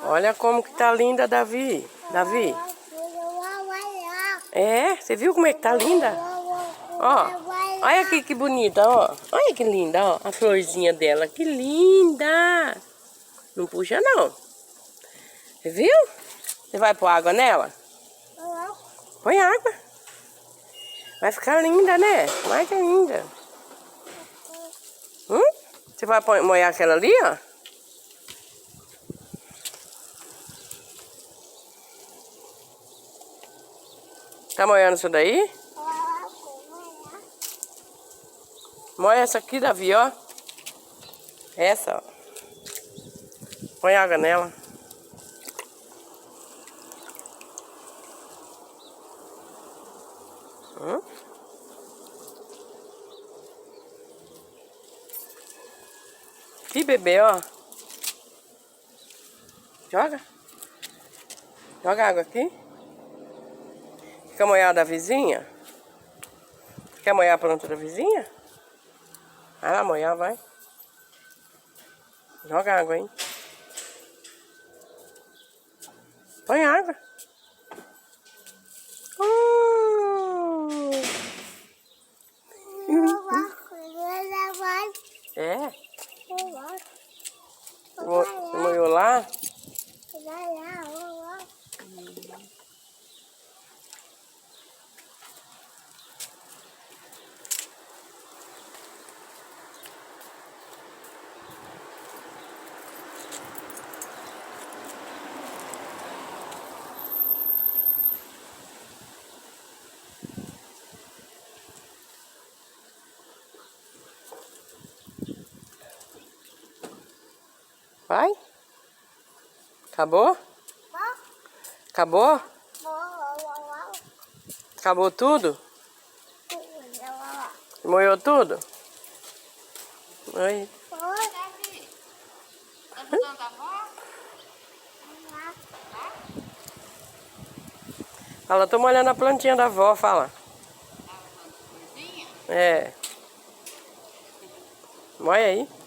Olha como que tá linda, Davi. Davi. É, você viu como é que tá linda? Ó, olha aqui que bonita, ó. Olha que linda, ó. A florzinha dela, que linda. Não puxa, não. Você viu? Você vai pôr água nela? Põe água. Vai ficar linda, né? Mais que linda. Você vai molhar aquela ali, ó? Tá molhando isso daí? Molha essa aqui, Davi, ó. Essa, ó. Põe água nela. Que bebê, ó. Joga. Joga água aqui. Quer molhar da vizinha? Quer molhar a planta da vizinha? Vai lá molhar, vai. Joga água aí. Põe água. É? Você molhou lá? Vai? Acabou? Acabou? Acabou tudo? Molhou tudo? Oi. Fala, tô molhando a plantinha da avó, fala. É. Molha aí.